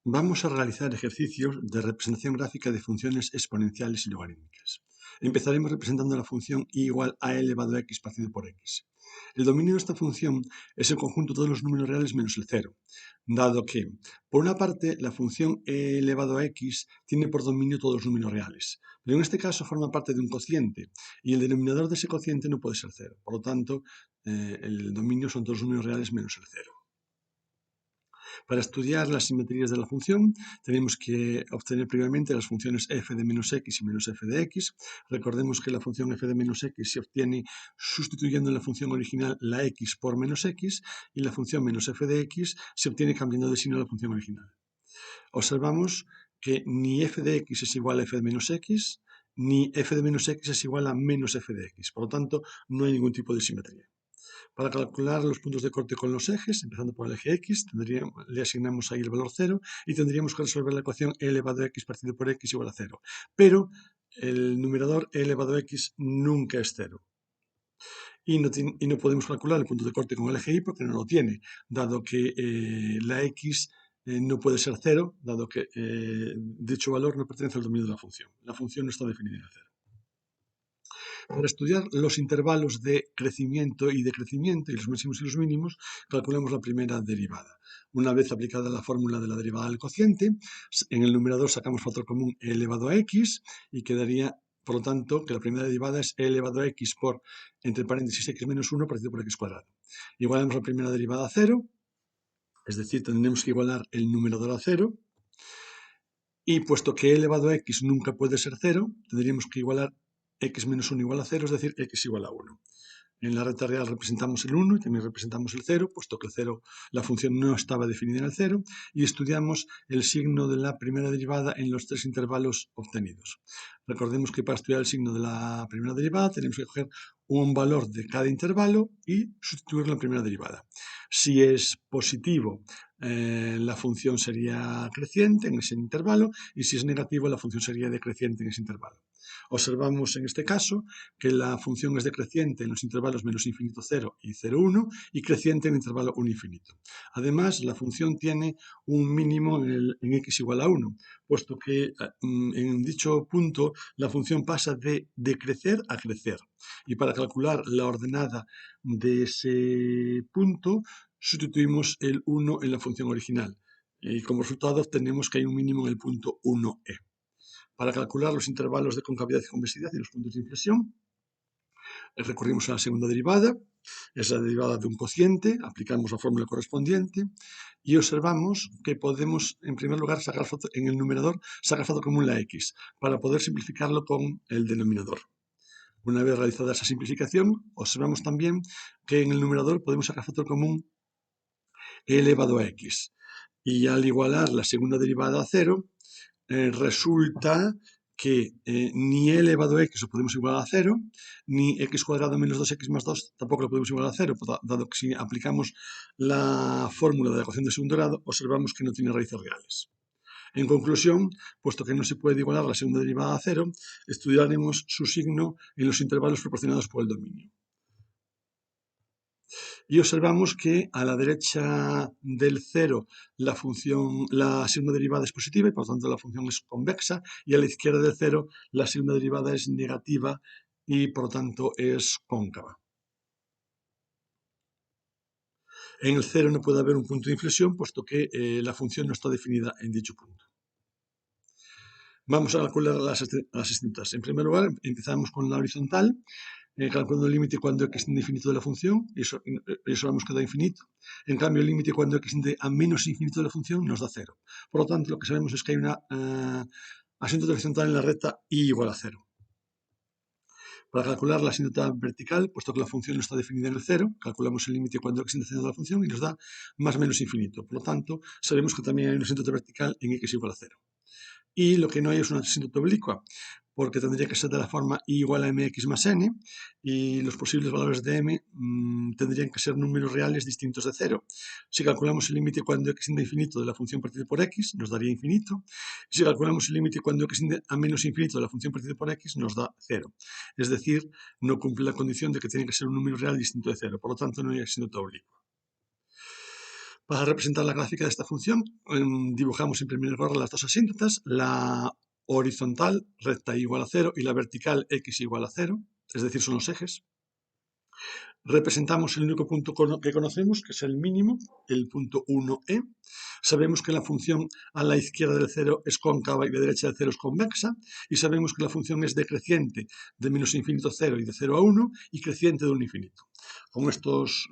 Vamos a realizar ejercicios de representación gráfica de funciones exponenciales y logarítmicas. Empezaremos representando la función y igual a elevado a x partido por x. El dominio de esta función es el conjunto de todos los números reales menos el cero, dado que, por una parte, la función e elevado a x tiene por dominio todos los números reales, pero en este caso forma parte de un cociente y el denominador de ese cociente no puede ser cero. Por lo tanto, el dominio son todos los números reales menos el cero. Para estudiar las simetrías de la función, tenemos que obtener previamente las funciones f de menos x y menos f de x. Recordemos que la función f de menos x se obtiene sustituyendo en la función original la x por menos x y la función menos f de x se obtiene cambiando de signo a la función original. Observamos que ni f de x es igual a f de menos x, ni f de menos x es igual a menos f de x. Por lo tanto, no hay ningún tipo de simetría. Para calcular los puntos de corte con los ejes, empezando por el eje x, le asignamos ahí el valor 0 y tendríamos que resolver la ecuación e elevado a x partido por x igual a 0. Pero el numerador e elevado a x nunca es 0. Y no podemos calcular el punto de corte con el eje y porque no lo tiene, dado que la x no puede ser 0, dado que dicho valor no pertenece al dominio de la función. La función no está definida en 0. Para estudiar los intervalos de crecimiento y decrecimiento y los máximos y los mínimos, calculamos la primera derivada. Una vez aplicada la fórmula de la derivada del cociente, en el numerador sacamos factor común e elevado a x y quedaría, por lo tanto, que la primera derivada es e elevado a x por, entre paréntesis, x menos 1 partido por x cuadrado. Igualamos la primera derivada a 0, es decir, tendremos que igualar el numerador a 0, y puesto que e elevado a x nunca puede ser 0, tendríamos que igualar x menos 1 igual a 0, es decir, x igual a 1. En la recta real representamos el 1 y también representamos el 0, puesto que el 0, la función no estaba definida en el 0, y estudiamos el signo de la primera derivada en los tres intervalos obtenidos. Recordemos que para estudiar el signo de la primera derivada tenemos que coger un valor de cada intervalo y sustituirlo en la primera derivada. Si es positivo, la función sería creciente en ese intervalo, y si es negativo, la función sería decreciente en ese intervalo. Observamos en este caso que la función es decreciente en los intervalos menos infinito 0 y 0, 1 y creciente en el intervalo 1 infinito. Además, la función tiene un mínimo en x igual a 1, puesto que en dicho punto la función pasa de decrecer a crecer. Y para calcular la ordenada de ese punto, sustituimos el 1 en la función original. Y como resultado obtenemos que hay un mínimo en el punto 1e. Para calcular los intervalos de concavidad y convexidad y los puntos de inflexión, recurrimos a la segunda derivada, es la derivada de un cociente, aplicamos la fórmula correspondiente y observamos que podemos, en primer lugar, sacar en el numerador, sacar factor común la x, para poder simplificarlo con el denominador. Una vez realizada esa simplificación, observamos también que en el numerador podemos sacar factor común e elevado a x. Y al igualar la segunda derivada a 0, resulta que ni e elevado a x lo podemos igualar a 0, ni x cuadrado menos 2x más 2 tampoco lo podemos igualar a 0, dado que si aplicamos la fórmula de la ecuación de segundo grado, observamos que no tiene raíces reales. En conclusión, puesto que no se puede igualar la segunda derivada a 0, estudiaremos su signo en los intervalos proporcionados por el dominio. Y observamos que a la derecha del 0 la segunda derivada es positiva y por lo tanto la función es convexa, y a la izquierda del 0 la segunda derivada es negativa y por lo tanto es cóncava. En el 0 no puede haber un punto de inflexión puesto que la función no está definida en dicho punto. Vamos a calcular las distintas. En primer lugar, empezamos con la horizontal, calculando el límite cuando x tiende a infinito de la función, y eso vamos que da infinito. En cambio, el límite cuando x tiende a menos infinito de la función nos da 0. Por lo tanto, lo que sabemos es que hay una asíntota horizontal en la recta y igual a 0. Para calcular la asíntota vertical, puesto que la función no está definida en el 0, calculamos el límite cuando x tiende a 0 de la función y nos da más o menos infinito. Por lo tanto, sabemos que también hay una asíntota vertical en x igual a 0. Y lo que no hay es una asíntota oblicua, porque tendría que ser de la forma y igual a mx más n, y los posibles valores de m tendrían que ser números reales distintos de 0. Si calculamos el límite cuando x tiende a infinito de la función partida por x, nos daría infinito. Y si calculamos el límite cuando x tiende a menos infinito de la función partida por x, nos da 0. Es decir, no cumple la condición de que tiene que ser un número real distinto de 0. Por lo tanto, no hay asíntota oblicua. Para representar la gráfica de esta función, dibujamos en primer lugar las dos asíntotas, la horizontal, recta igual a 0, y la vertical, x igual a 0, es decir, son los ejes. Representamos el único punto que conocemos, que es el mínimo, el punto 1e. Sabemos que la función a la izquierda del 0 es cóncava y a la derecha del 0 es convexa. Y sabemos que la función es decreciente de menos infinito a 0 y de 0 a 1 y creciente de 1 a infinito. Con estos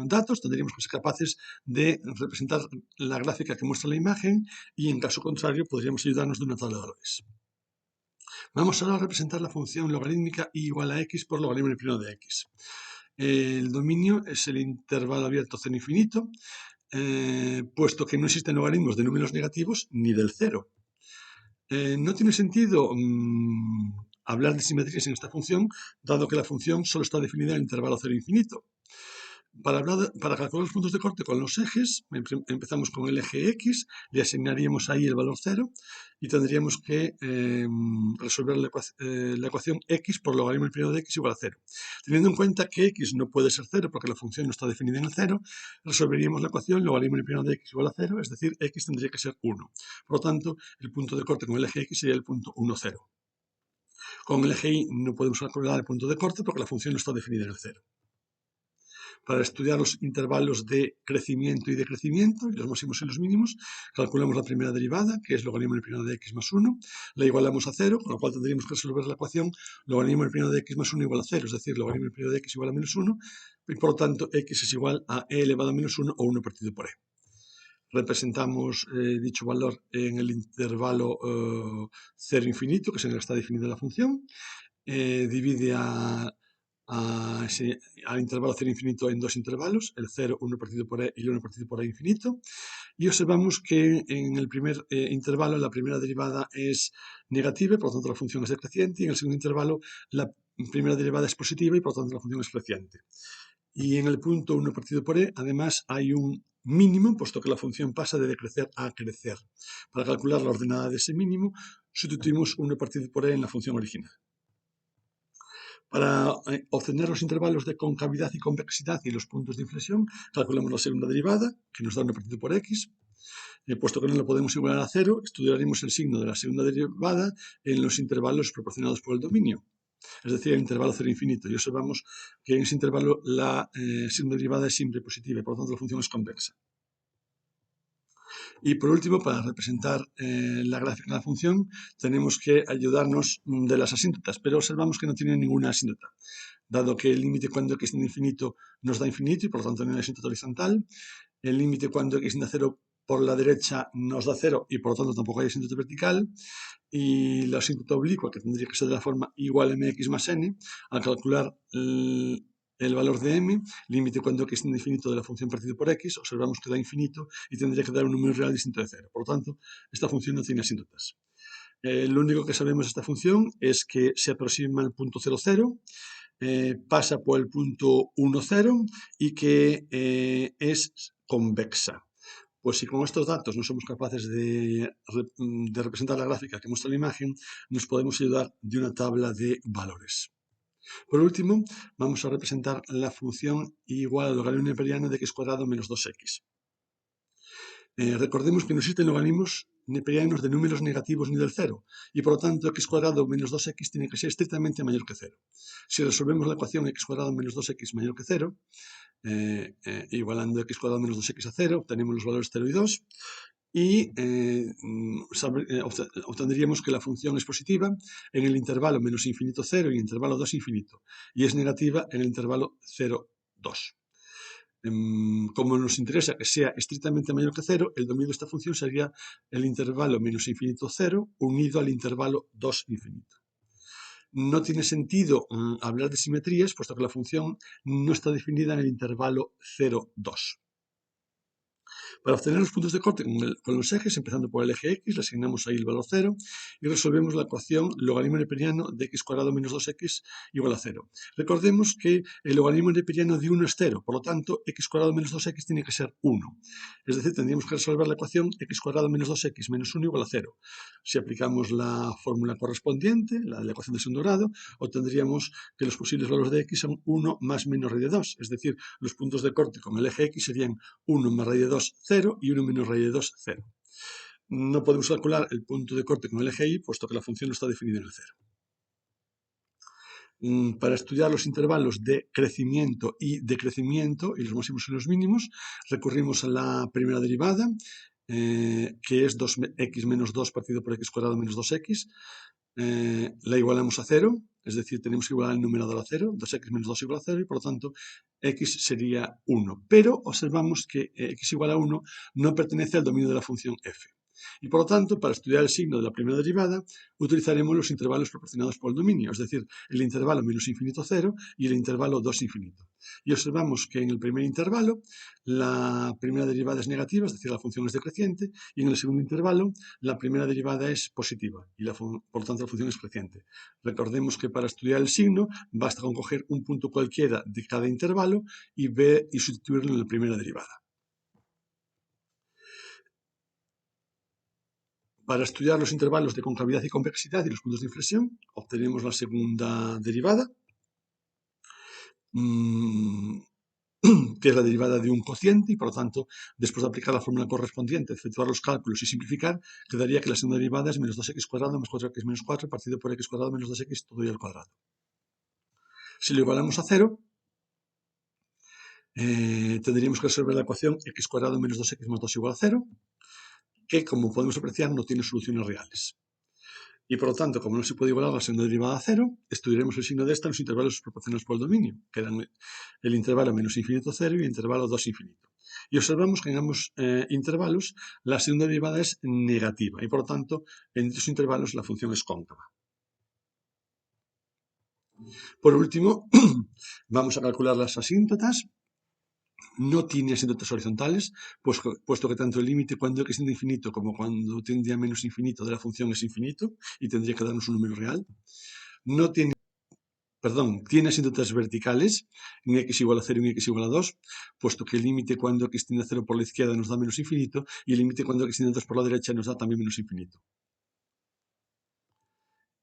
datos tendríamos que ser capaces de representar la gráfica que muestra la imagen y, en caso contrario, podríamos ayudarnos de una tabla de valores. Vamos ahora a representar la función logarítmica y igual a x por logaritmo primo de x. El dominio es el intervalo abierto 0 infinito, puesto que no existen logaritmos de números negativos ni del 0. No tiene sentido hablar de simetrías en esta función, dado que la función solo está definida en el intervalo 0 infinito. Para calcular los puntos de corte con los ejes, empezamos con el eje X, le asignaríamos ahí el valor 0 y tendríamos que resolver la ecuación X por logaritmo primo de X igual a 0. Teniendo en cuenta que X no puede ser 0 porque la función no está definida en el 0, resolveríamos la ecuación logaritmo primo de X igual a 0, es decir, X tendría que ser 1. Por lo tanto, el punto de corte con el eje X sería el punto 1, 0. Con el eje Y no podemos calcular el punto de corte porque la función no está definida en el 0. Para estudiar los intervalos de crecimiento y decrecimiento, los máximos y los mínimos, calculamos la primera derivada, que es logaritmo del primo de x más 1, la igualamos a 0, con lo cual tendríamos que resolver la ecuación logaritmo del primo de x más 1 igual a 0, es decir, logaritmo del primo de x igual a menos 1, y por lo tanto x es igual a e elevado a menos 1 o 1 partido por e. Representamos dicho valor en el intervalo 0 infinito, que es en el que está definida la función, divide al intervalo 0 infinito en dos intervalos, el 0, 1 partido por e y el 1 partido por e infinito, y observamos que en el primer intervalo la primera derivada es negativa, por lo tanto la función es decreciente, y en el segundo intervalo la primera derivada es positiva y por lo tanto la función es creciente. Y en el punto 1 partido por e, además, hay un mínimo, puesto que la función pasa de decrecer a crecer. Para calcular la ordenada de ese mínimo, sustituimos 1 partido por e en la función original. Para obtener los intervalos de concavidad y convexidad y los puntos de inflexión, calculamos la segunda derivada, que nos da 1 partido por x. Puesto que no lo podemos igualar a 0, estudiaremos el signo de la segunda derivada en los intervalos proporcionados por el dominio, es decir, el intervalo 0 infinito. Y observamos que en ese intervalo la segunda derivada es siempre positiva y por lo tanto la función es convexa. Y por último, para representar la gráfica de la función, tenemos que ayudarnos de las asíntotas, pero observamos que no tiene ninguna asíntota, dado que el límite cuando x tiende a infinito nos da infinito y por lo tanto no hay asíntota horizontal. El límite cuando x tiende a 0 por la derecha nos da 0 y por lo tanto tampoco hay asíntota vertical. Y la asíntota oblicua, que tendría que ser de la forma igual a mx más n, al calcular el valor de m, límite cuando x tiende a infinito de la función partido por x, observamos que da infinito y tendría que dar un número real distinto de 0. Por lo tanto, esta función no tiene asíntotas. Lo único que sabemos de esta función es que se aproxima al punto 0, 0, pasa por el punto 1, 0 y que es convexa. Pues si con estos datos no somos capaces de representar la gráfica que muestra la imagen, nos podemos ayudar de una tabla de valores. Por último, vamos a representar la función igual al logaritmo neperiano de x cuadrado menos 2x. Recordemos que no existen logaritmos neperianos de números negativos ni del 0, y por lo tanto x cuadrado menos 2x tiene que ser estrictamente mayor que 0. Si resolvemos la ecuación x cuadrado menos 2x mayor que 0, igualando x cuadrado menos 2x a 0, obtenemos los valores 0 y 2, y obtendríamos que la función es positiva en el intervalo menos infinito 0 y en el intervalo 2 infinito, y es negativa en el intervalo 0, 2. Como nos interesa que sea estrictamente mayor que 0, el dominio de esta función sería el intervalo menos infinito 0 unido al intervalo 2 infinito. No tiene sentido hablar de simetrías, puesto que la función no está definida en el intervalo 0, 2. Para obtener los puntos de corte con los ejes, empezando por el eje x, le asignamos ahí el valor 0 y resolvemos la ecuación logaritmo neperiano de x cuadrado menos 2x igual a 0. Recordemos que el logaritmo neperiano de 1 es 0, por lo tanto, x cuadrado menos 2x tiene que ser 1. Es decir, tendríamos que resolver la ecuación x cuadrado menos 2x menos 1 igual a 0. Si aplicamos la fórmula correspondiente, la de la ecuación de segundo grado, obtendríamos que los posibles valores de x son 1 más menos raíz de 2. Es decir, los puntos de corte con el eje x serían 1 más raíz de 2, 0 y 1 menos raíz de 2, 0. No podemos calcular el punto de corte con el eje y, puesto que la función no está definida en el 0. Para estudiar los intervalos de crecimiento y decrecimiento y los máximos y los mínimos, recurrimos a la primera derivada, que es 2x menos 2 partido por x cuadrado menos 2x. La igualamos a 0, es decir, tenemos que igualar el numerador a 0, 2x menos 2 igual a 0 y por lo tanto x sería 1. Pero observamos que x igual a 1 no pertenece al dominio de la función f. Y por lo tanto, para estudiar el signo de la primera derivada, utilizaremos los intervalos proporcionados por el dominio, es decir, el intervalo menos infinito 0 y el intervalo 2 infinito. Y observamos que en el primer intervalo la primera derivada es negativa, es decir, la función es decreciente, y en el segundo intervalo la primera derivada es positiva y por lo tanto la función es creciente. Recordemos que para estudiar el signo basta con coger un punto cualquiera de cada intervalo y sustituirlo en la primera derivada. Para estudiar los intervalos de concavidad y convexidad y los puntos de inflexión, obtenemos la segunda derivada, que es la derivada de un cociente y, por lo tanto, después de aplicar la fórmula correspondiente, efectuar los cálculos y simplificar, quedaría que la segunda derivada es menos 2x cuadrado más 4x menos 4 partido por x cuadrado menos 2x todo y al cuadrado. Si lo igualamos a 0, tendríamos que resolver la ecuación x cuadrado menos 2x más 2 igual a 0, que, como podemos apreciar, no tiene soluciones reales. Y por lo tanto, como no se puede igualar la segunda derivada a 0, estudiaremos el signo de esta en los intervalos proporcionados por el dominio, que eran el intervalo menos infinito 0 y el intervalo 2 infinito. Y observamos que en ambos intervalos la segunda derivada es negativa y por lo tanto en dichos intervalos la función es cóncava. Por último, vamos a calcular las asíntotas. No tiene asíntotas horizontales, puesto que tanto el límite cuando x tiende a infinito como cuando tiende a menos infinito de la función es infinito y tendría que darnos un número real. Tiene asíntotas verticales en x igual a 0 y en x igual a 2, puesto que el límite cuando x tiende a 0 por la izquierda nos da menos infinito y el límite cuando x tiende a 2 por la derecha nos da también menos infinito.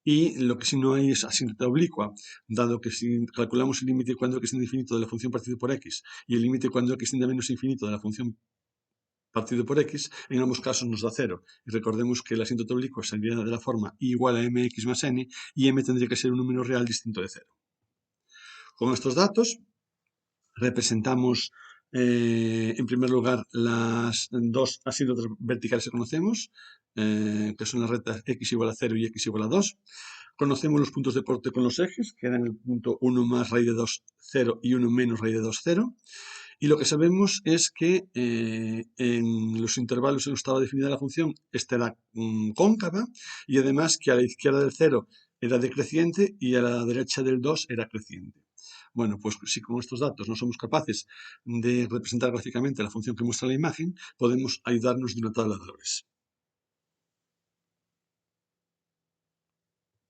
Y lo que sí no hay es asíntota oblicua, dado que si calculamos el límite cuando x tiende a infinito de la función partido por x y el límite cuando x tiende a menos infinito de la función partido por x, en ambos casos nos da 0. Y recordemos que la asíntota oblicua sería de la forma i igual a mx más n y m tendría que ser un número real distinto de 0. Con estos datos representamos en primer lugar las dos asíntotas verticales que conocemos, que son las rectas x igual a 0 y x igual a 2. Conocemos los puntos de corte con los ejes, que eran el punto 1 más raíz de 2, 0 y 1 menos raíz de 2, 0. Y lo que sabemos es que en los intervalos en los que estaba definida la función, esta era cóncava y además que a la izquierda del 0 era decreciente y a la derecha del 2 era creciente. Bueno, pues si con estos datos no somos capaces de representar gráficamente la función que muestra la imagen, podemos ayudarnos de una tabla de valores.